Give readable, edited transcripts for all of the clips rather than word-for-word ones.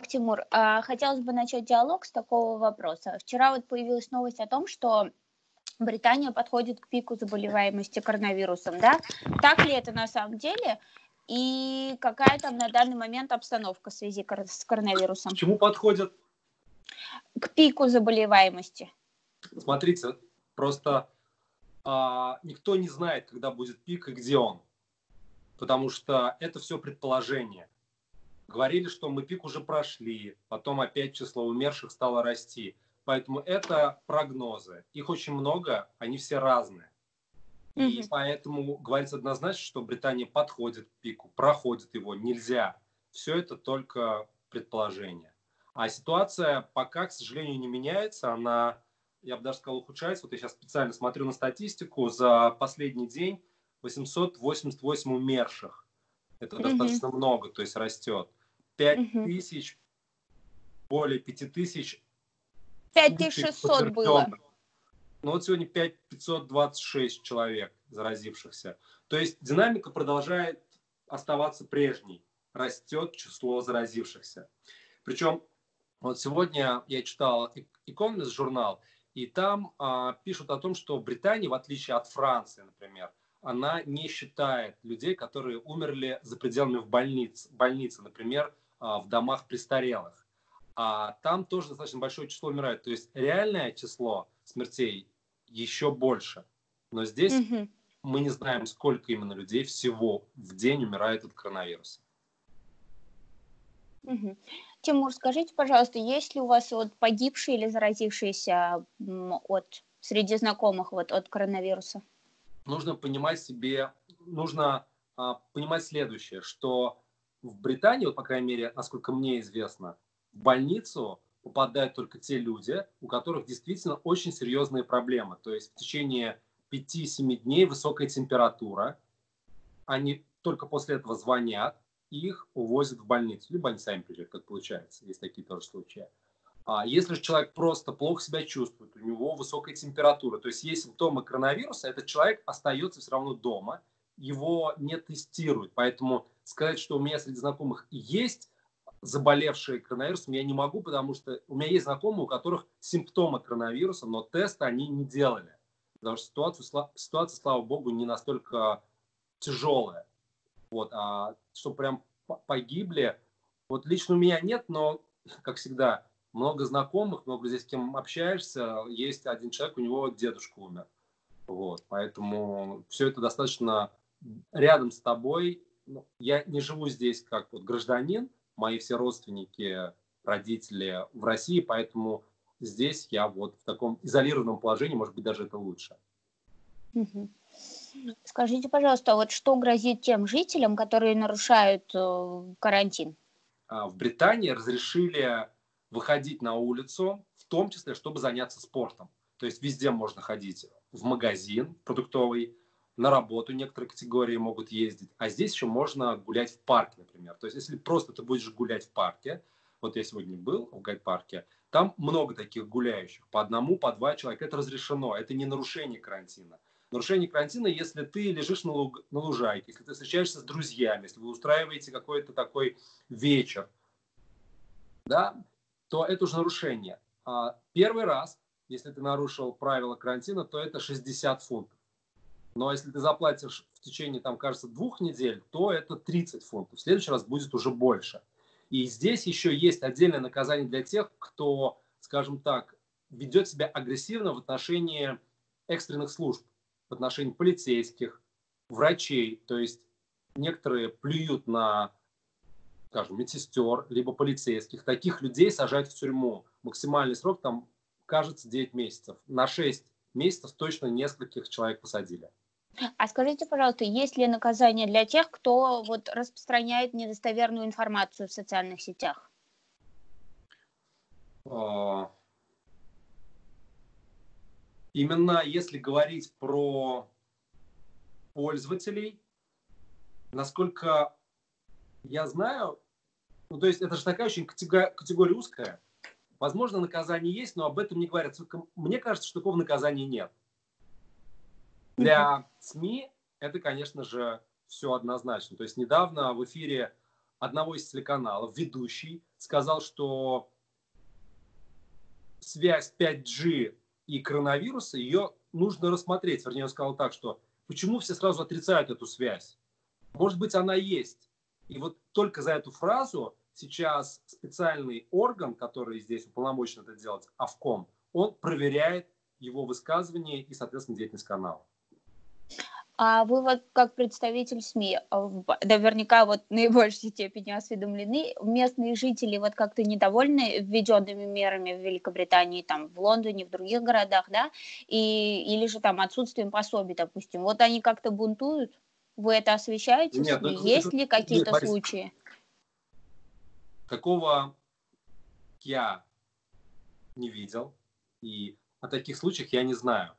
Тимур. Хотелось бы начать диалог с такого вопроса. Вчера вот появилась новость о том, что Британия подходит к пику заболеваемости коронавирусом, да? Так ли это на самом деле? И какая там на данный момент обстановка в связи с коронавирусом? К чему подходят? К пику заболеваемости. Смотрите, просто никто не знает, когда будет пик и где он. Потому что это все предположение. Говорили, что мы пик уже прошли, потом опять число умерших стало расти. Поэтому это прогнозы. Их очень много, они все разные. И поэтому говорить однозначно, что Британия подходит к пику, проходит его, нельзя. Все это только предположение. А ситуация пока, к сожалению, не меняется. Она, я бы даже сказал, ухудшается. Вот я сейчас специально смотрю на статистику. За последний день 888 умерших. Это достаточно много, то есть растет. 5000, более 5000. 5600 было. Ну вот сегодня 5526 человек заразившихся. То есть динамика продолжает оставаться прежней. Растет число заразившихся. Причем вот сегодня я читал Economist журнал, и там пишут о том, что Британия, в отличие от Франции, например, она не считает людей, которые умерли за пределами в больнице, например, в домах престарелых. А там тоже достаточно большое число умирает. То есть реальное число смертей еще больше. Но здесь мы не знаем, сколько именно людей всего в день умирает от коронавируса. Тимур, скажите, пожалуйста, есть ли у вас вот погибшие или заразившиеся среди знакомых от коронавируса? Нужно понимать следующее, что в Британии, вот, по крайней мере, насколько мне известно, в больницу попадают только те люди, у которых действительно очень серьезные проблемы. То есть в течение 5-7 дней высокая температура, они только после этого звонят, и их увозят в больницу. Либо они сами приезжают, как получается. Есть такие тоже случаи. А если же человек просто плохо себя чувствует, у него высокая температура, то есть есть симптомы коронавируса, этот человек остается все равно дома, его не тестируют. Поэтому сказать, что у меня среди знакомых есть заболевшие коронавирусом, я не могу, потому что у меня есть знакомые, у которых симптомы коронавируса, но тесты они не делали. Потому что ситуация, слава богу, не настолько тяжелая. Вот, а что прям погибли, вот лично у меня нет, но, как всегда, много знакомых, много здесь с кем общаешься. Есть один человек, у него дедушка умер. Вот, поэтому все это достаточно рядом с тобой. Я не живу здесь как вот гражданин, мои все родственники, родители в России, поэтому здесь я вот в таком изолированном положении, может быть, даже это лучше. Скажите, пожалуйста, вот что грозит тем жителям, которые нарушают карантин? В Британии разрешили выходить на улицу, в том числе, чтобы заняться спортом. То есть везде можно ходить в магазин продуктовый, на работу некоторые категории могут ездить, а здесь еще можно гулять в парке, например. То есть если просто ты будешь гулять в парке, вот я сегодня был в гайд-парке, там много таких гуляющих, по одному, по два человека, это разрешено, это не нарушение карантина. Нарушение карантина, если ты лежишь на лужайке, если ты встречаешься с друзьями, если вы устраиваете какой-то такой вечер, да, то это уже нарушение. Первый раз, если ты нарушил правила карантина, то это 60 фунтов. Но если ты заплатишь в течение, там, кажется, 2 недель, то это 30 фунтов. В следующий раз будет уже больше. И здесь еще есть отдельное наказание для тех, кто, скажем так, ведет себя агрессивно в отношении экстренных служб, в отношении полицейских, врачей. То есть некоторые плюют на, скажем, медсестер, либо полицейских. Таких людей сажают в тюрьму. Максимальный срок там, кажется, 9 месяцев. На 6 месяцев точно нескольких человек посадили. А скажите, пожалуйста, есть ли наказание для тех, кто вот распространяет недостоверную информацию в социальных сетях? Именно если говорить про пользователей, насколько я знаю, ну, то есть это же такая очень категория узкая. Возможно, наказание есть, но об этом не говорят. Мне кажется, что такого наказания нет. Для СМИ это, конечно же, все однозначно. То есть недавно в эфире одного из телеканалов, ведущий, сказал, что связь 5G и коронавируса, ее нужно рассмотреть. Вернее, он сказал так, что почему все сразу отрицают эту связь? Может быть, она есть. И вот только за эту фразу сейчас специальный орган, который здесь уполномочен это делать, Авком, он проверяет его высказывания и, соответственно, деятельность канала. А вы вот как представитель СМИ наверняка вот в наибольшей степени осведомлены, местные жители вот как-то недовольны введенными мерами в Великобритании, там в Лондоне, в других городах, да, или же там отсутствием пособий, допустим, вот они как-то бунтуют? Вы это освещаете в Нет, СМИ? Есть ли какие-то случаи? Такого я не видел, и о таких случаях я не знаю.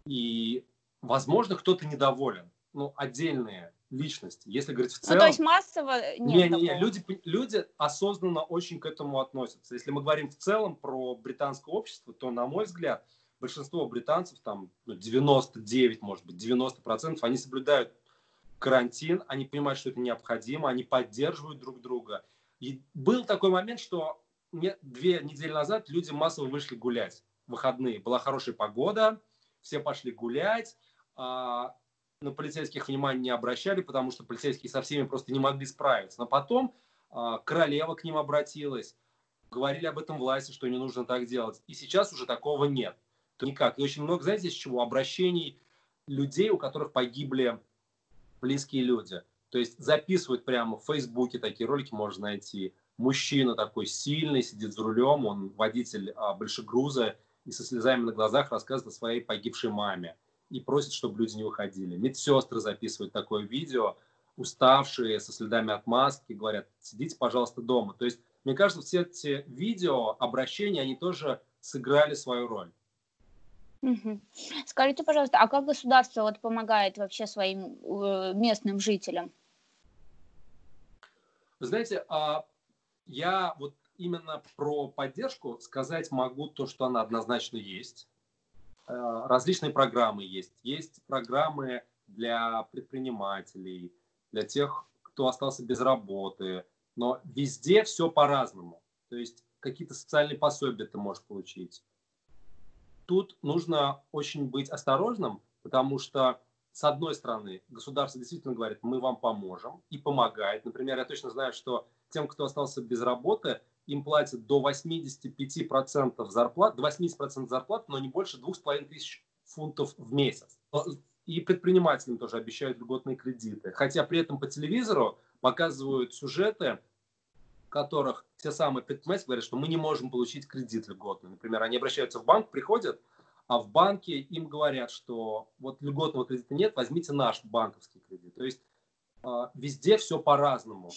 И, возможно, кто-то недоволен. Ну, отдельные личности. Если говорить в целом... Ну, то есть массово нет такого. Люди осознанно очень к этому относятся. Если мы говорим в целом про британское общество, то, на мой взгляд, большинство британцев, там 99, может быть, 90%, они соблюдают карантин, они понимают, что это необходимо, они поддерживают друг друга. И был такой момент, что 2 недели назад люди массово вышли гулять в выходные. Была хорошая погода, все пошли гулять, на полицейских внимания не обращали, потому что полицейские со всеми просто не могли справиться. Но потом королева к ним обратилась, говорили об этом власти, что не нужно так делать. И сейчас уже такого нет. Никак. И очень много, знаете, из чего? Обращений людей, у которых погибли близкие люди. То есть записывают прямо в Фейсбуке, такие ролики можно найти. Мужчина такой сильный, сидит за рулем, он водитель большегруза, и со слезами на глазах рассказывает о своей погибшей маме. И просит, чтобы люди не выходили. Медсестры записывают такое видео, уставшие, со следами от маски, говорят, сидите, пожалуйста, дома. То есть, мне кажется, все эти видео, обращения, они тоже сыграли свою роль. Угу. Скажите, пожалуйста, а как государство вот помогает вообще своим местным жителям? Вы знаете, я вот именно про поддержку сказать могу то, что она однозначно есть. Различные программы есть. Есть программы для предпринимателей, для тех, кто остался без работы. Но везде все по-разному. То есть какие-то социальные пособия ты можешь получить. Тут нужно очень быть осторожным, потому что, с одной стороны, государство действительно говорит, мы вам поможем и помогает. Например, я точно знаю, что тем, кто остался без работы, им платят до 85% зарплат, до 80% зарплат, но не больше 2500 фунтов в месяц. И предпринимателям тоже обещают льготные кредиты. Хотя при этом по телевизору показывают сюжеты, в которых те самые предприниматели говорят, что мы не можем получить кредит льготный. Например, они обращаются в банк, приходят, а в банке им говорят, что вот льготного кредита нет, возьмите наш банковский кредит. То есть везде все по-разному.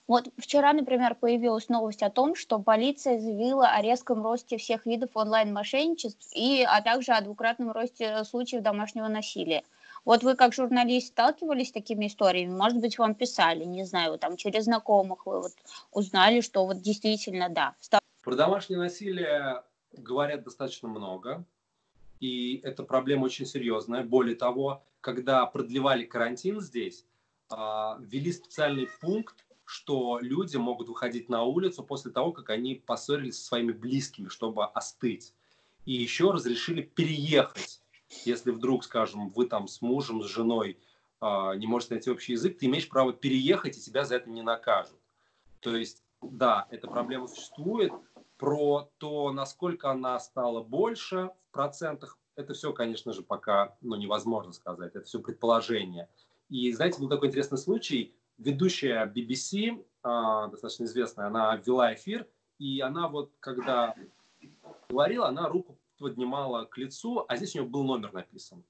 Вот вчера, например, появилась новость о том, что полиция заявила о резком росте всех видов онлайн-мошенничеств а также о двукратном росте случаев домашнего насилия. Вот вы как журналист сталкивались с такими историями? Может быть, вам писали, не знаю, там через знакомых вы вот узнали, что вот действительно да. Про домашнее насилие говорят достаточно много, и эта проблема очень серьезная. Более того, когда продлевали карантин здесь, ввели специальный пункт, что люди могут выходить на улицу после того, как они поссорились со своими близкими, чтобы остыть. И еще разрешили переехать. Если вдруг, скажем, вы там с мужем, с женой не можете найти общий язык, ты имеешь право переехать, и тебя за это не накажут. То есть, да, эта проблема существует. Про то, насколько она стала больше в процентах, это все, конечно же, пока невозможно сказать. Это все предположение. И, знаете, был такой интересный случай. Ведущая BBC, достаточно известная, она вела эфир, и она вот, когда говорила, она руку поднимала к лицу, а здесь у нее был номер написан.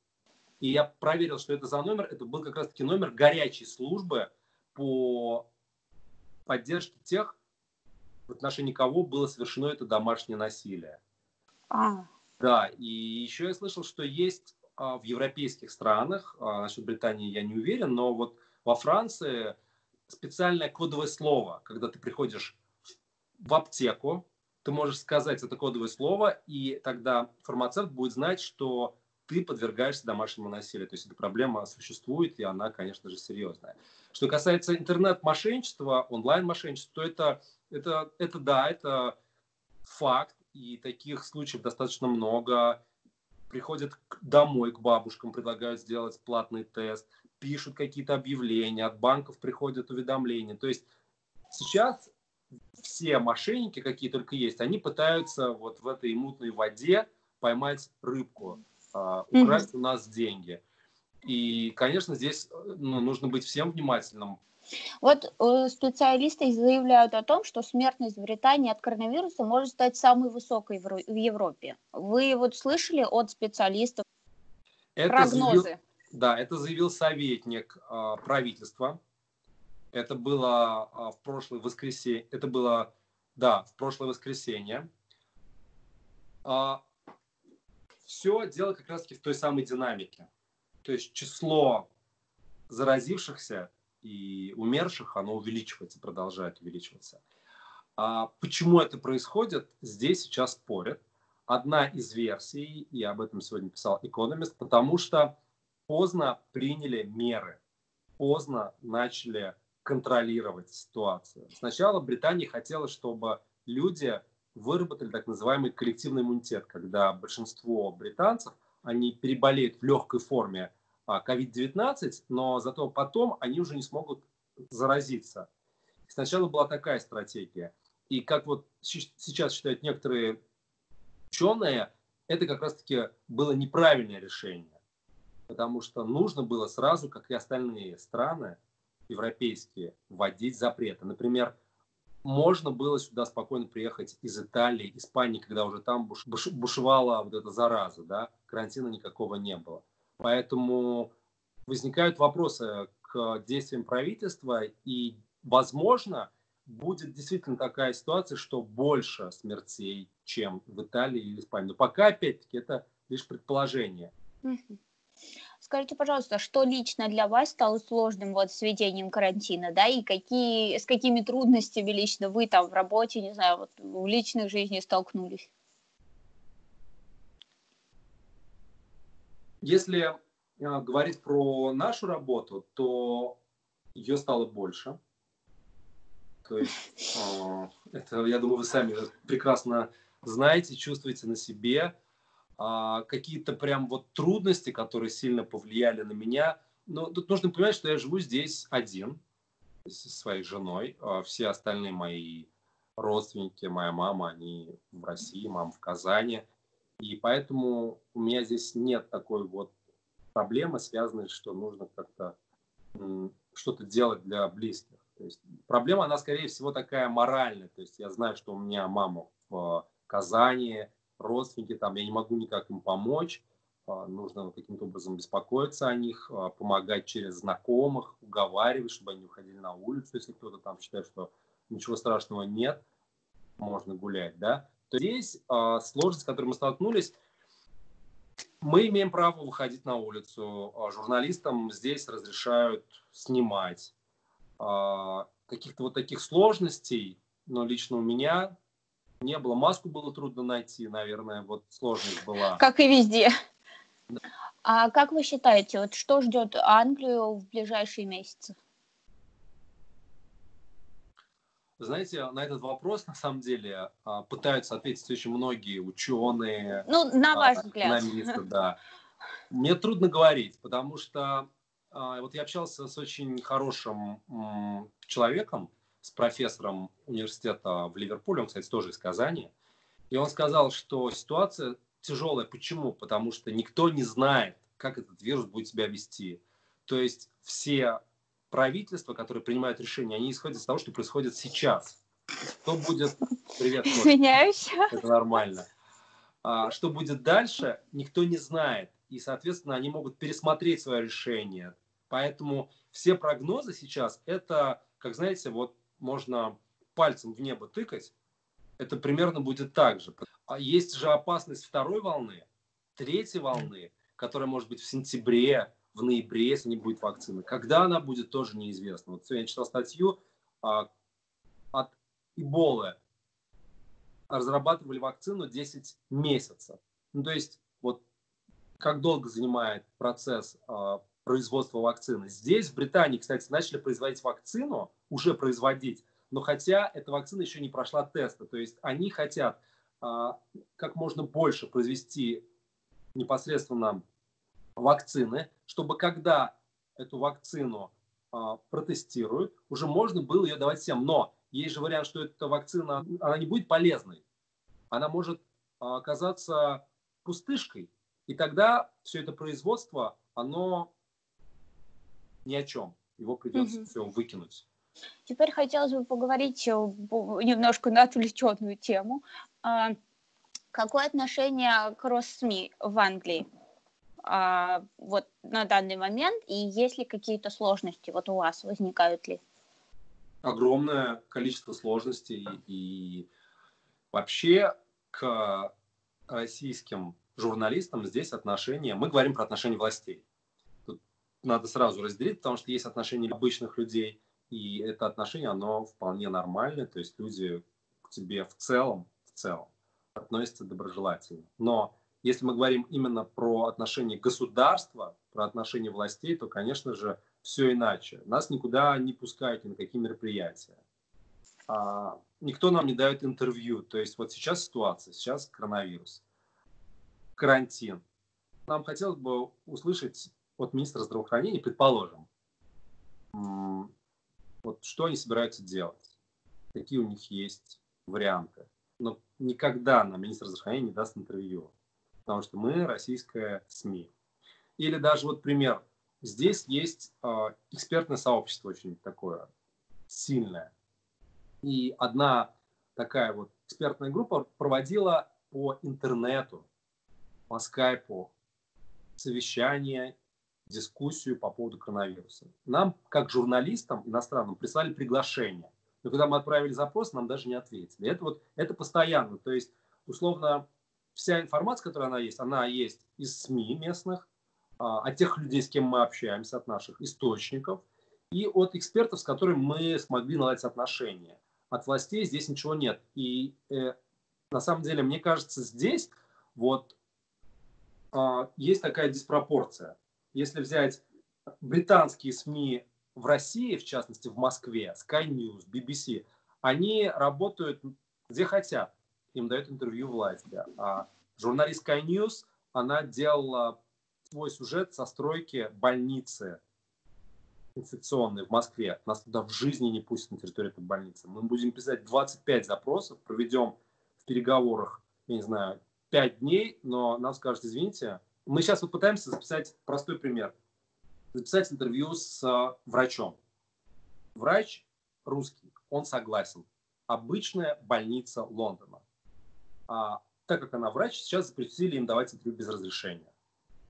И я проверил, что это за номер. Это был как раз-таки номер горячей службы по поддержке тех, в отношении кого было совершено это домашнее насилие. Да, и еще я слышал, что есть в европейских странах, насчет Британии я не уверен, но вот во Франции специальное кодовое слово, когда ты приходишь в аптеку, ты можешь сказать это кодовое слово, и тогда фармацевт будет знать, что ты подвергаешься домашнему насилию. То есть эта проблема существует, и она, конечно же, серьезная. Что касается интернет-мошенничества, онлайн-мошенничества, то это факт, и таких случаев достаточно много. Приходят домой к бабушкам, предлагают сделать платный тест, пишут какие-то объявления, от банков приходят уведомления. То есть сейчас все мошенники, какие только есть, они пытаются вот в этой мутной воде поймать рыбку, украсть у нас деньги. И, конечно, здесь нужно быть всем внимательным. Вот специалисты заявляют о том, что смертность в Британии от коронавируса может стать самой высокой в Европе. Вы вот слышали от специалистов прогнозы? Это заявил советник правительства. Это было в прошлое воскресенье. В прошлое воскресенье. Все дело как раз-таки в той самой динамике. То есть число заразившихся и умерших, оно увеличивается, продолжает увеличиваться. Почему это происходит, здесь сейчас спорят. Одна из версий, я об этом сегодня писал Economist, потому что поздно приняли меры, поздно начали контролировать ситуацию. Сначала Британия хотела, чтобы люди выработали так называемый коллективный иммунитет, когда большинство британцев, они переболеют в легкой форме COVID-19, но зато потом они уже не смогут заразиться. Сначала была такая стратегия. И как вот сейчас считают некоторые ученые, это как раз-таки было неправильное решение. Потому что нужно было сразу, как и остальные страны европейские, вводить запреты. Например, можно было сюда спокойно приехать из Италии, Испании, когда уже там бушевала вот эта зараза, да, карантина никакого не было. Поэтому возникают вопросы к действиям правительства, и, возможно, будет действительно такая ситуация, что больше смертей, чем в Италии или Испании. Но пока, опять-таки, это лишь предположение. Скажите, пожалуйста, что лично для вас стало сложным вот с введением карантина, да, и с какими трудностями лично вы там в работе, не знаю, вот в личной жизни столкнулись? Если говорить про нашу работу, то ее стало больше. То есть, это, я думаю, вы сами прекрасно знаете, чувствуете на себе. Какие-то прям вот трудности, которые сильно повлияли на меня. Но тут нужно понимать, что я живу здесь один, со своей женой. Все остальные мои родственники, моя мама, они в России, мама в Казани. И поэтому у меня здесь нет такой вот проблемы, связанной, что нужно как-то что-то делать для близких. То есть проблема, она, скорее всего, такая моральная. То есть я знаю, что у меня мама в Казани, родственники там, я не могу никак им помочь. Нужно каким-то образом беспокоиться о них, помогать через знакомых, уговаривать, чтобы они уходили на улицу, если кто-то там считает, что ничего страшного нет, можно гулять, да. То здесь сложность, с которой мы столкнулись, мы имеем право выходить на улицу, журналистам здесь разрешают снимать. Каких-то вот таких сложностей, но лично у меня не было. Маску было трудно найти, наверное, вот сложность была. Как и везде. Да. А как вы считаете, вот что ждет Англию в ближайшие месяцы? Знаете, на этот вопрос, на самом деле, пытаются ответить очень многие ученые, на ваш взгляд. Экономисты, да. Мне трудно говорить, потому что вот я общался с очень хорошим человеком, с профессором университета в Ливерпуле, он, кстати, тоже из Казани, и он сказал, что ситуация тяжелая. Почему? Потому что никто не знает, как этот вирус будет себя вести. То есть все правительства, которые принимают решения, они исходят из того, что происходит сейчас. Что будет... Привет, Коля. Извиняюсь. Это нормально. Что будет дальше, никто не знает. И, соответственно, они могут пересмотреть свое решение. Поэтому все прогнозы сейчас, это, как знаете, вот можно пальцем в небо тыкать, это примерно будет так же. Есть же опасность второй волны, третьей волны, которая может быть в сентябре, в ноябре, если не будет вакцины. Когда она будет, тоже неизвестно. Вот сегодня я читал статью от Эболы. Разрабатывали вакцину 10 месяцев. Ну, то есть, вот как долго занимает процесс производства вакцины. Здесь, в Британии, кстати, начали производить вакцину, уже производить, но хотя эта вакцина еще не прошла тесты. То есть они хотят как можно больше произвести непосредственно вакцины, чтобы когда эту вакцину протестируют, уже можно было ее давать всем. Но есть же вариант, что эта вакцина, она не будет полезной. Она может оказаться пустышкой. И тогда все это производство, оно ни о чем. Его придется все выкинуть. Теперь хотелось бы поговорить немножко на отвлеченную тему. Какое отношение к Росс-СМИ в Англии вот на данный момент? И есть ли какие-то сложности вот у вас, возникают ли? Огромное количество сложностей. И вообще к российским журналистам здесь отношение... Мы говорим про отношения властей. Тут надо сразу разделить, потому что есть отношения обычных людей, и это отношение, оно вполне нормальное. То есть люди к тебе в целом относятся доброжелательно. Но если мы говорим именно про отношения государства, про отношения властей, то, конечно же, все иначе. Нас никуда не пускают ни на какие мероприятия. Никто нам не дает интервью. То есть вот сейчас ситуация, сейчас коронавирус, карантин. Нам хотелось бы услышать от министра здравоохранения, предположим, вот что они собираются делать, какие у них есть варианты. Но никогда нам министр здравоохранения не даст интервью, потому что мы российская СМИ. Или даже вот пример. Здесь есть экспертное сообщество очень такое сильное. И одна такая вот экспертная группа проводила по интернету, по скайпу совещание, дискуссию по поводу коронавируса. Нам, как журналистам иностранным, прислали приглашение. Но когда мы отправили запрос, нам даже не ответили. Это постоянно. То есть, условно, вся информация, которая она есть из СМИ местных, от тех людей, с кем мы общаемся, от наших источников, и от экспертов, с которыми мы смогли наладить отношения. От властей здесь ничего нет. И на самом деле, мне кажется, здесь вот есть такая диспропорция. Если взять британские СМИ в России, в частности в Москве, Sky News, BBC, они работают где хотят. Им дают интервью власти. А журналист Sky News, она делала свой сюжет со стройки больницы инфекционной в Москве. Нас туда в жизни не пустят на территорию этой больницы. Мы будем писать 25 запросов, проведем в переговорах, я не знаю, 5 дней, но нам скажут, извините, мы сейчас вот пытаемся записать простой пример. Записать интервью с врачом. Врач русский, он согласен. Обычная больница Лондона. Так как она врач, сейчас запретили им давать интервью без разрешения.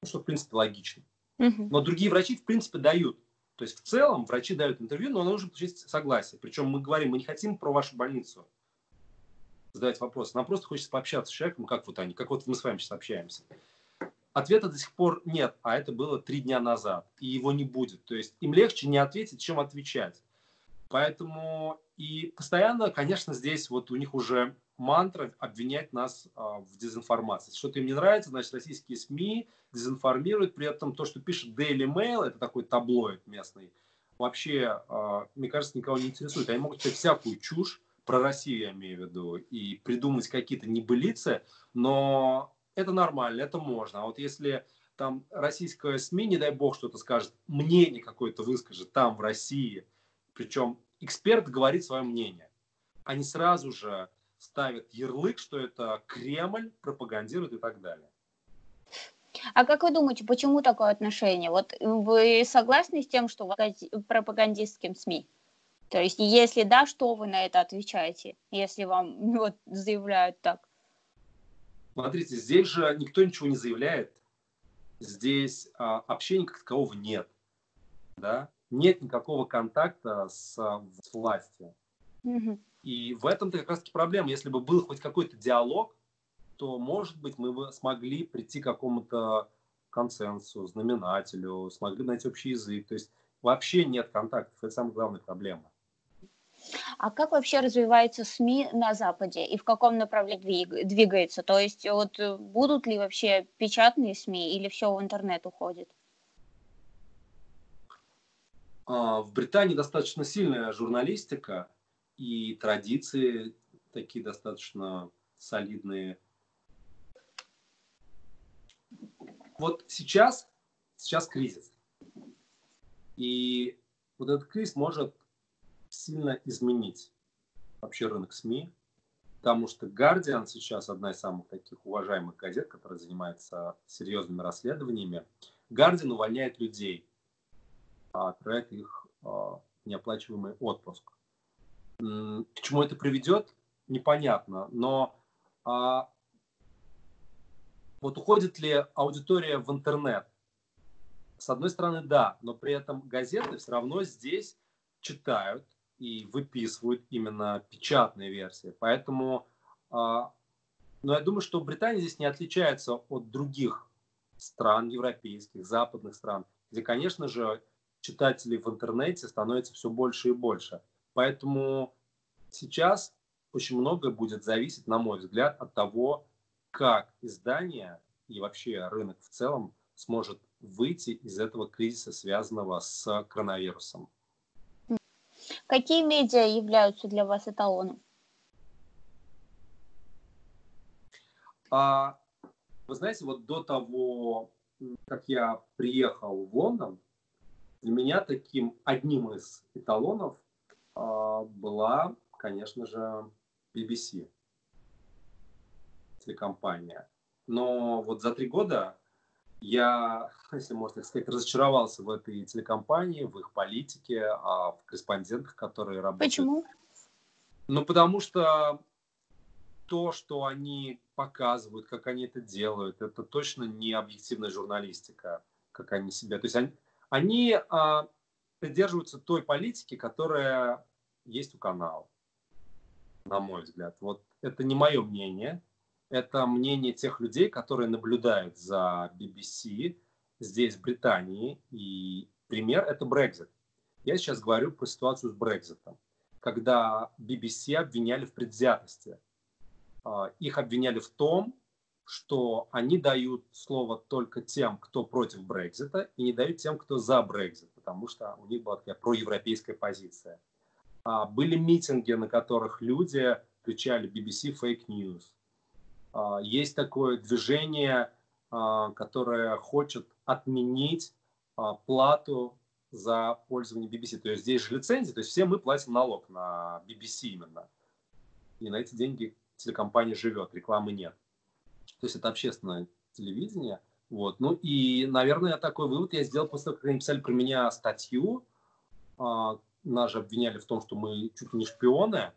Что, в принципе, логично. Но другие врачи, в принципе, дают. То есть, в целом, врачи дают интервью, но нужно получить согласие. Причем мы говорим, мы не хотим про вашу больницу задавать вопросы. Нам просто хочется пообщаться с человеком, как вот они, как вот мы с вами сейчас общаемся. Ответа до сих пор нет, а это было 3 дня назад, и его не будет. То есть им легче не ответить, чем отвечать. Поэтому и постоянно, конечно, здесь вот у них уже мантра обвинять нас в дезинформации. Что-то им не нравится, значит, российские СМИ дезинформируют. При этом то, что пишет Daily Mail, это такой таблоид местный, вообще, мне кажется, никого не интересует. Они могут писать всякую чушь, про Россию я имею в виду, и придумать какие-то небылицы, но это нормально, это можно. А вот если там российское СМИ, не дай бог, что-то скажет, мнение какое-то выскажет там, в России, причем эксперт говорит свое мнение, они сразу же ставят ярлык, что это Кремль пропагандирует и так далее. А как вы думаете, почему такое отношение? Вот вы согласны с тем, что пропагандистским СМИ? То есть, если да, что вы на это отвечаете, если вам вот заявляют так? Смотрите, здесь же никто ничего не заявляет. Здесь общения как такового нет. Да? Нет никакого контакта с властью. И в этом-то как раз-таки проблема. Если бы был хоть какой-то диалог, то, может быть, мы бы смогли прийти к какому-то консенсусу, знаменателю, смогли найти общий язык. То есть вообще нет контактов. Это самая главная проблема. А как вообще развиваются СМИ на Западе и в каком направлении двигается? То есть вот будут ли вообще печатные СМИ или все в интернет уходит? В Британии достаточно сильная журналистика и традиции такие достаточно солидные. Вот сейчас кризис. И вот этот кризис может сильно изменить вообще рынок СМИ, потому что Guardian сейчас одна из самых таких уважаемых газет, которая занимается серьезными расследованиями. Guardian увольняет людей, отправляет их в неоплачиваемый отпуск. К чему это приведет, непонятно, но вот уходит ли аудитория в интернет? С одной стороны, да, но при этом газеты все равно здесь читают и выписывают именно печатные версии. Поэтому, но я думаю, что Британия здесь не отличается от других стран, европейских, западных стран, где, конечно же, читателей в интернете становится все больше и больше. Поэтому сейчас очень многое будет зависеть, на мой взгляд, от того, как издание и вообще рынок в целом сможет выйти из этого кризиса, связанного с коронавирусом. Какие медиа являются для вас эталоном? Вы знаете, вот до того, как я приехал в Лондон, для меня таким одним из эталонов была, конечно же, BBC, телекомпания. Но вот за 3 года я, если можно так сказать, разочаровался в этой телекомпании, в их политике, в корреспондентах, которые работают. Почему? Ну, потому что то, что они показывают, как они это делают, это точно не объективная журналистика, как они себя... То есть они придерживаются той политики, которая есть у канала, на мой взгляд. Вот это не мое мнение. Это мнение тех людей, которые наблюдают за BBC здесь, в Британии. И пример – это Brexit. Я сейчас говорю про ситуацию с Брекситом, когда BBC обвиняли в предвзятости. Их обвиняли в том, что они дают слово только тем, кто против Брексита, и не дают тем, кто за Брексит, потому что у них была такая проевропейская позиция. Были митинги, на которых люди кричали BBC fake news. Есть такое движение, которое хочет отменить плату за пользование BBC. То есть здесь же лицензия, то есть все мы платим налог на BBC именно. И на эти деньги телекомпания живет, рекламы нет. То есть это общественное телевидение. Вот. Ну и, наверное, такой вывод я сделал после того, как они писали про меня статью. Нас же обвиняли в том, что мы чуть ли не шпионы.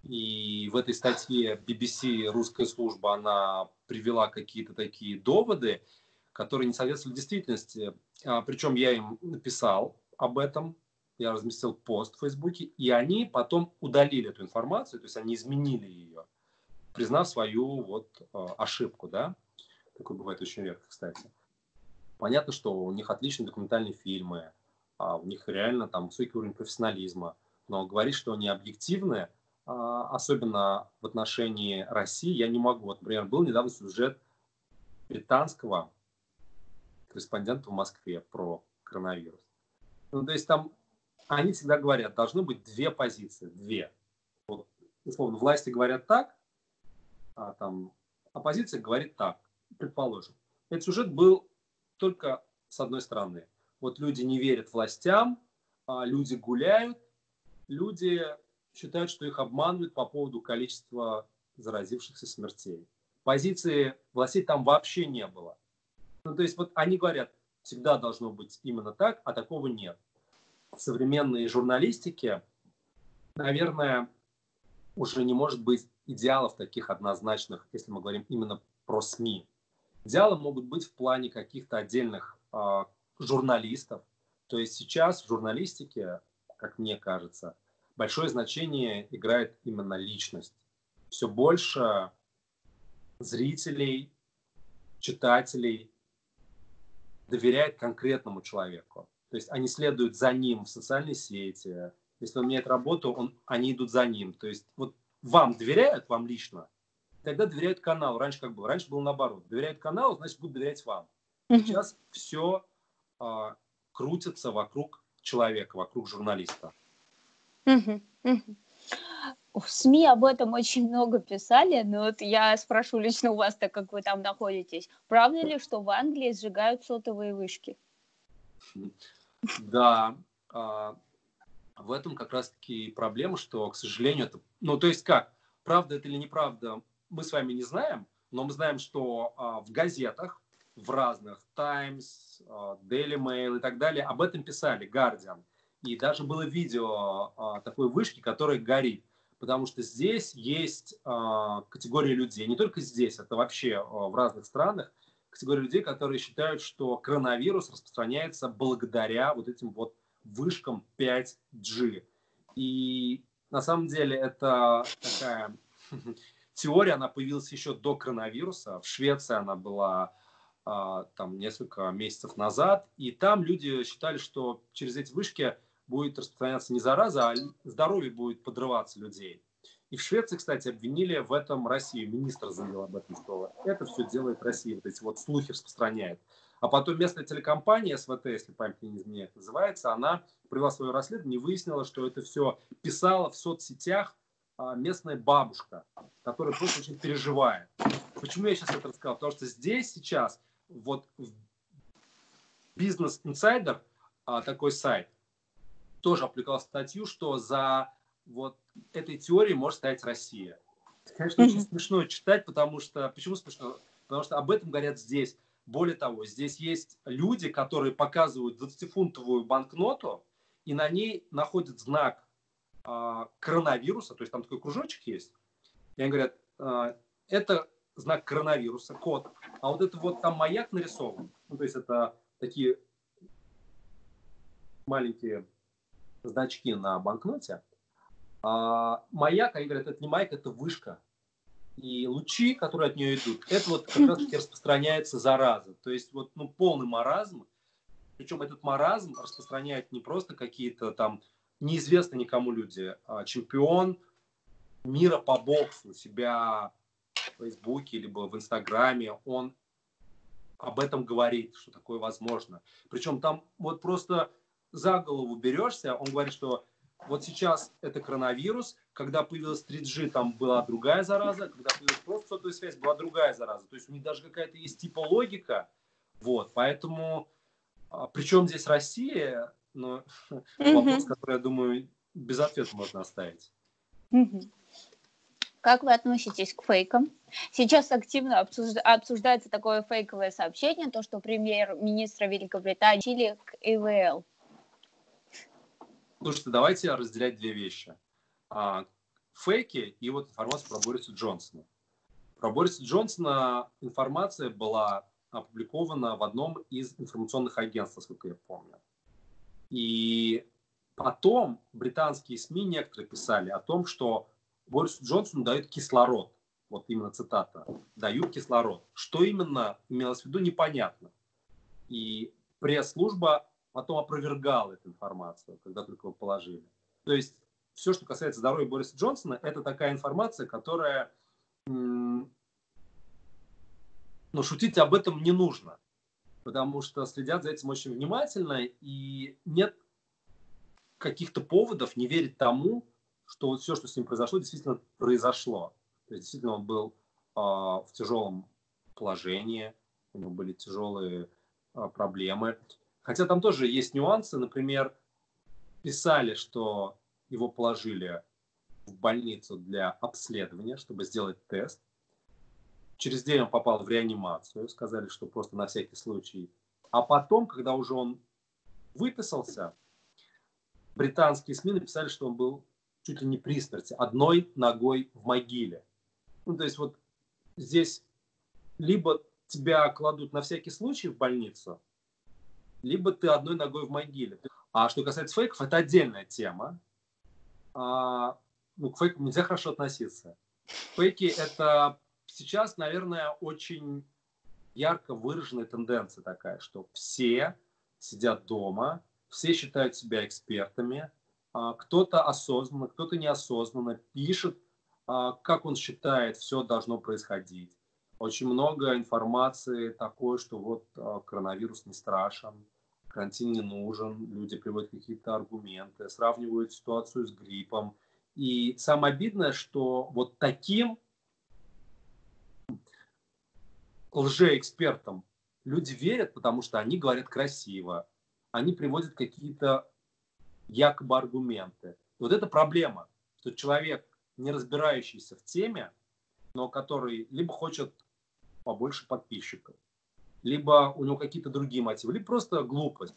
И в этой статье BBC, русская служба, она привела какие-то такие доводы, которые не соответствуют действительности. Причем я им написал об этом, я разместил пост в Фейсбуке, и они потом удалили эту информацию, то есть они изменили ее, признав свою вот ошибку, да. Такое бывает очень редко, кстати. Понятно, что у них отличные документальные фильмы, у них реально там высокий уровень профессионализма, но говорить, что они объективны, особенно в отношении России, я не могу. Вот, например, был недавно сюжет британского корреспондента в Москве про коронавирус. Ну, то есть там они всегда говорят, должны быть две позиции, две. Вот, условно, власти говорят так, а там оппозиция говорит так, предположим. Этот сюжет был только с одной стороны. Вот люди не верят властям, люди гуляют, люди считают, что их обманывают по поводу количества заразившихся, смертей. Позиции властей там вообще не было. Ну, то есть вот они говорят, всегда должно быть именно так, а такого нет. В современной журналистике, наверное, уже не может быть идеалов таких однозначных, если мы говорим именно про СМИ. Идеалы могут быть в плане каких-то отдельных журналистов. То есть сейчас в журналистике, как мне кажется, большое значение играет именно личность. Все больше зрителей, читателей доверяет конкретному человеку. То есть они следуют за ним в социальной сети, Если он меняет работу, они идут за ним. То есть вот вам доверяют, вам лично, тогда доверяют каналу. Раньше как было? Раньше было наоборот. Доверяют каналу, значит, будут доверять вам. Сейчас все крутится вокруг человека, вокруг журналиста. В СМИ об этом очень много писали, но вот я спрошу лично у вас, так как вы там находитесь, правда ли, что в Англии сжигают сотовые вышки? Да, в этом как раз-таки проблема, что, к сожалению, это... Ну, то есть как? Правда это или неправда, мы с вами не знаем, но мы знаем, что в газетах, в разных Times, Daily Mail и так далее, об этом писали, Guardian. И даже было видео такой вышки, которая горит. Потому что здесь есть категория людей, не только здесь, это вообще в разных странах, категория людей, которые считают, что коронавирус распространяется благодаря вот этим вот вышкам 5G. И на самом деле это такая теория, она появилась еще до коронавируса. В Швеции она была там несколько месяцев назад. И там люди считали, что через эти вышки будет распространяться не зараза, а здоровье будет подрываться людей. И в Швеции, кстати, обвинили в этом Россию. Министр заявил об этом, что это все делает Россия, вот эти вот слухи распространяет. А потом местная телекомпания СВТ, если память не изменяет, называется, она провела свое расследование и выяснила, что это все писала в соцсетях местная бабушка, которая просто очень переживает. Почему я сейчас это рассказал? Потому что здесь сейчас вот Business Insider, такой сайт, тоже опубликовал статью, что за вот этой теорией может стоять Россия. Это, конечно, очень смешно читать, потому что... Почему смешно? Потому что об этом говорят здесь. Более того, здесь есть люди, которые показывают 20-фунтовую банкноту, и на ней находят знак коронавируса, то есть там такой кружочек есть. И они говорят, это знак коронавируса, код. А вот это вот там маяк нарисован. Ну, то есть это такие маленькие значки на банкноте. Маяк, они говорят, это не маяк, это вышка. И лучи, которые от нее идут, это вот как раз таки распространяется зараза. То есть вот полный маразм. Причем этот маразм распространяют не просто какие-то там неизвестные никому люди, а чемпион мира по боксу у себя в Фейсбуке либо в Инстаграме, он об этом говорит, что такое возможно. Причем там вот просто за голову берешься, он говорит, что вот сейчас это коронавирус, когда появилась 3G, там была другая зараза, когда появилась просто сотовая связь, была другая зараза. То есть у них даже какая-то есть типа логика. Вот, поэтому, причем здесь Россия, но вопрос, который, я думаю, без ответа можно оставить. Как вы относитесь к фейкам? Сейчас активно обсуждается такое фейковое сообщение, то, что премьер-министра Великобритании учили к ИВЛ. Слушайте, давайте разделять две вещи. Фейки и вот информация про Бориса Джонсона. Про Бориса Джонсона информация была опубликована в одном из информационных агентств, насколько я помню. И потом британские СМИ некоторые писали о том, что Борису Джонсону дают кислород. Вот именно цитата. Дают кислород. Что именно имелось в виду, непонятно. И пресс-служба потом опровергала эту информацию, когда только его положили. То есть все, что касается здоровья Бориса Джонсона, это такая информация, которая... Но шутить об этом не нужно, потому что следят за этим очень внимательно, и нет каких-то поводов не верить тому, что вот все, что с ним произошло, действительно произошло. То есть действительно он был в тяжелом положении, у него были тяжелые проблемы. Хотя там тоже есть нюансы. Например, писали, что его положили в больницу для обследования, чтобы сделать тест. Через день он попал в реанимацию, сказали, что просто на всякий случай. А потом, когда уже он выписался, британские СМИ написали, что он был чуть ли не при смерти, одной ногой в могиле. Ну, то есть вот здесь либо тебя кладут на всякий случай в больницу, либо ты одной ногой в могиле. А что касается фейков, это отдельная тема. К фейкам нельзя хорошо относиться. Фейки – это сейчас, наверное, очень ярко выраженная тенденция такая, что все сидят дома, все считают себя экспертами, Кто-то осознанно, кто-то неосознанно пишет, как он считает, все должно происходить. Очень много информации такой, что вот коронавирус не страшен, карантин не нужен, люди приводят какие-то аргументы, сравнивают ситуацию с гриппом. И самое обидное, что вот таким лжеэкспертам люди верят, потому что они говорят красиво, они приводят какие-то якобы аргументы. Вот это проблема, что человек, не разбирающийся в теме, но который либо хочет побольше подписчиков, либо у него какие-то другие мотивы, либо просто глупость.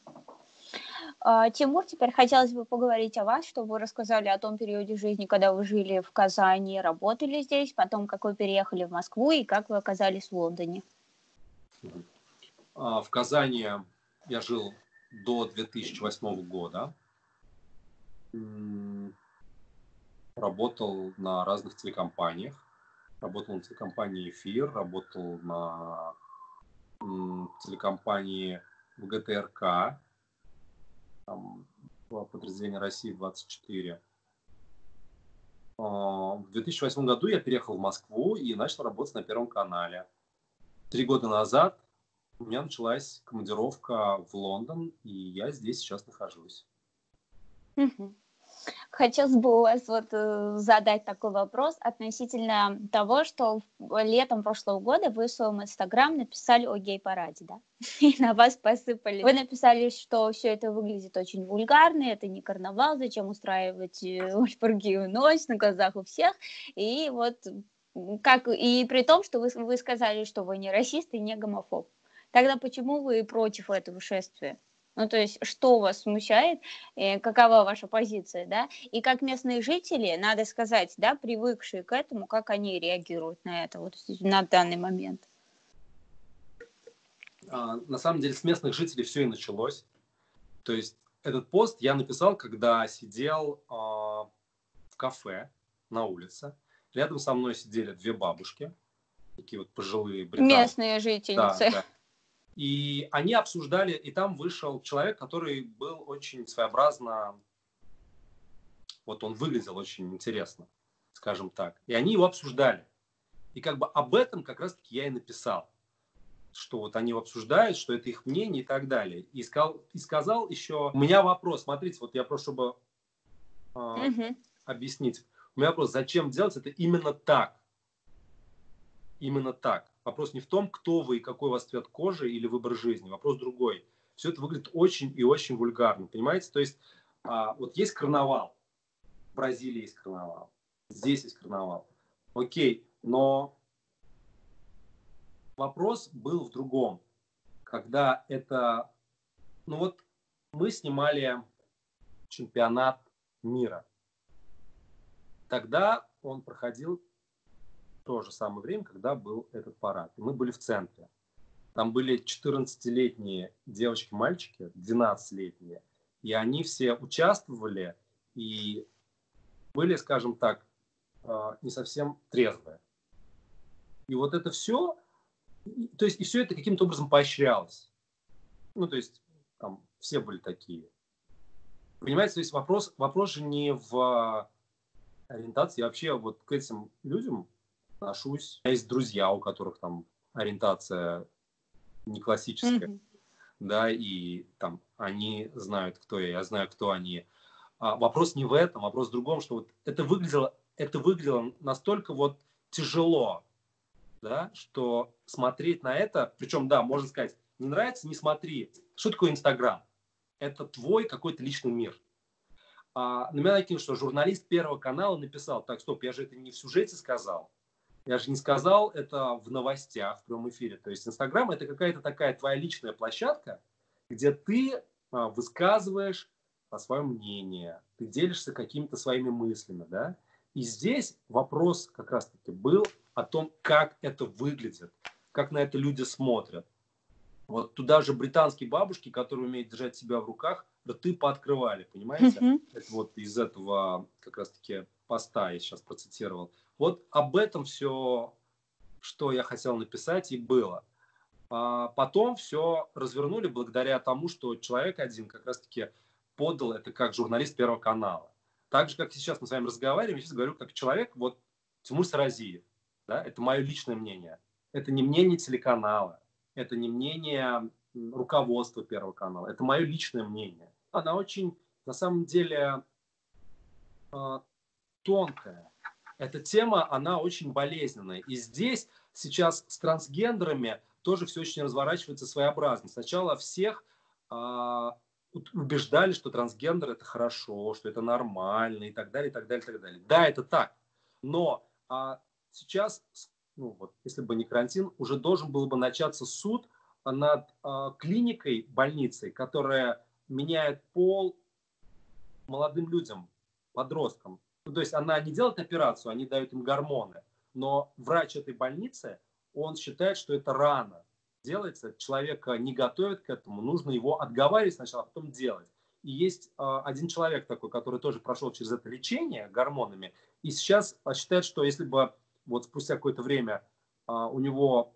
Тимур, теперь хотелось бы поговорить о вас, чтобы вы рассказали о том периоде жизни, когда вы жили в Казани, работали здесь, потом как вы переехали в Москву и как вы оказались в Лондоне. В Казани я жил до 2008 года. Работал на разных телекомпаниях. Работал на телекомпании «Эфир», работал на телекомпании ВГТРК, подразделение «Россия-24». В 2008 году я переехал в Москву и начал работать на Первом канале. 3 года назад у меня началась командировка в Лондон, и я здесь сейчас нахожусь. Хотелось бы у вас задать такой вопрос относительно того, что летом прошлого года вы в своем Инстаграм написали о гей-параде, да? И на вас посыпали. Вы написали, что все это выглядит очень вульгарно, это не карнавал, зачем устраивать оргию ночь на глазах у всех. И вот и при том, что вы сказали, что вы не расист и не гомофоб. Тогда почему вы против этого шествия? Ну, то есть, что вас смущает, какова ваша позиция, да? И как местные жители, надо сказать, да, привыкшие к этому, как они реагируют на это вот на данный момент? На самом деле, с местных жителей все и началось. То есть, этот пост я написал, когда сидел в кафе на улице. Рядом со мной сидели 2 бабушки, такие вот пожилые британцы. Местные жительницы. Да. И они обсуждали, и там вышел человек, который был очень своеобразно, вот он выглядел очень интересно, скажем так. И они его обсуждали. И как бы об этом как раз-таки я и написал, что вот они его обсуждают, что это их мнение и так далее. И сказал еще, у меня вопрос, смотрите, вот я прошу, чтобы объяснить. У меня вопрос, зачем делать это именно так? Именно так. Вопрос не в том, кто вы и какой у вас цвет кожи или выбор жизни. Вопрос другой. Все это выглядит очень и очень вульгарно, понимаете? То есть вот есть карнавал. В Бразилии есть карнавал. Здесь есть карнавал. Окей, но вопрос был в другом. Когда это... Ну вот мы снимали чемпионат мира. Тогда он проходил в то же самое время, когда был этот парад. И мы были в центре. Там были 14-летние девочки-мальчики, 12-летние. И они все участвовали и были, скажем так, не совсем трезвые. И вот это все, то есть и все это каким-то образом поощрялось. Ну, то есть там все были такие. Понимаете, то есть вопрос же не в ориентации. Я вообще вот к этим людям отношусь. У меня есть друзья, у которых там ориентация не классическая, да, и там они знают, кто я знаю, кто они. Вопрос не в этом, вопрос в другом, что вот это выглядело настолько вот тяжело, да, что смотреть на это, причем, да, можно сказать, не нравится, не смотри. Что такое Инстаграм? Это твой какой-то личный мир. На меня накинули, что журналист Первого канала написал, так, стоп, я же это не в сюжете сказал, я же не сказал это в новостях, в прямом эфире. То есть Инстаграм — это какая-то такая твоя личная площадка, где ты высказываешь свое мнение, ты делишься какими-то своими мыслями, да. И здесь вопрос как раз-таки был о том, как это выглядит, как на это люди смотрят. Вот туда же британские бабушки, которые умеют держать себя в руках, рты пооткрывали, понимаете? Это вот из этого как раз-таки поста я сейчас процитировал. Вот об этом все, что я хотел написать, и было. Потом все развернули благодаря тому, что человек один как раз-таки подал это как журналист Первого канала. Так же, как сейчас мы с вами разговариваем, я сейчас говорю как человек, вот Тимур Саразиев. Да? Это мое личное мнение. Это не мнение телеканала, это не мнение руководства Первого канала, это мое личное мнение. Она очень, на самом деле, тонкая. Эта тема, она очень болезненная. И здесь сейчас с трансгендерами тоже все очень разворачивается своеобразно. Сначала всех убеждали, что трансгендер это хорошо, что это нормально и так далее, и так далее, и так далее. Да, это так. Но сейчас, ну, вот, если бы не карантин, уже должен был бы начаться суд над клиникой, больницей, которая меняет пол молодым людям, подросткам. Ну, то есть она не делает операцию, они дают им гормоны. Но врач этой больницы, он считает, что это рано делается, человека не готовят к этому, нужно его отговаривать сначала, а потом делать. И есть один человек такой, который тоже прошел через это лечение гормонами, и сейчас считает, что если бы вот спустя какое-то время у него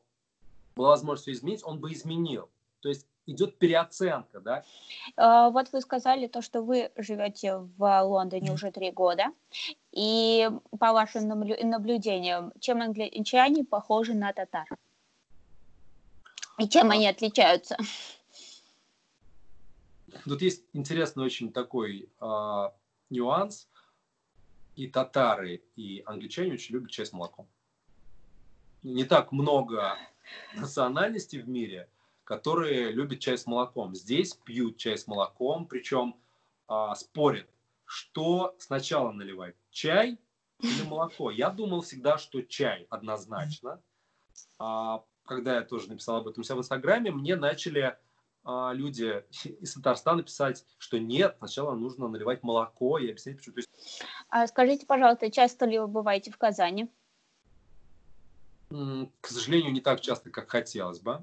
была возможность все изменить, он бы изменил. То есть идет переоценка, да? Вот вы сказали то, что вы живете в Лондоне уже 3 года, и по вашим наблюдениям, чем англичане похожи на татар? И чем они отличаются? Тут есть интересный очень такой нюанс. И татары, и англичане очень любят чай с молоком. Не так много национальностей в мире, которые любят чай с молоком. Здесь пьют чай с молоком, причем спорят, что сначала наливать, чай или молоко. Я думал всегда, что чай однозначно. Когда я тоже написал об этом у себя в Инстаграме, мне начали люди из Татарстана писать, что нет, сначала нужно наливать молоко и объяснять, почему. То есть, скажите, пожалуйста, часто ли вы бываете в Казани? К сожалению, не так часто, как хотелось бы,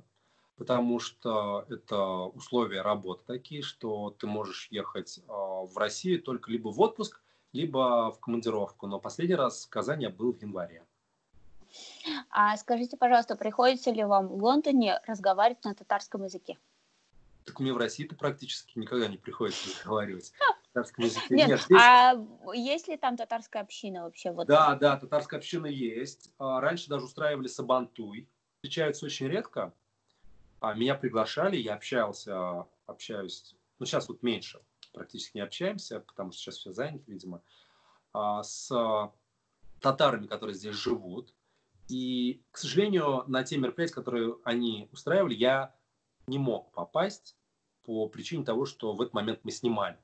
потому что это условия работы такие, что ты можешь ехать в Россию только либо в отпуск, либо в командировку. Но последний раз в Казани я был в январе. Скажите, пожалуйста, приходится ли вам в Лондоне разговаривать на татарском языке? Так мне в России-то практически никогда не приходится разговаривать на татарском языке. Нет, здесь... есть ли там татарская община вообще? Вот? Да, татарская община есть. Раньше даже устраивали сабантуй. Встречаются очень редко. Меня приглашали, я общаюсь, ну сейчас вот меньше, практически не общаемся, потому что сейчас все заняты, видимо, с татарами, которые здесь живут. И, к сожалению, на те мероприятия, которые они устраивали, я не мог попасть по причине того, что в этот момент мы снимали.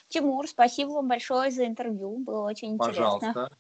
Тимур, спасибо вам большое за интервью, было очень интересно. Пожалуйста.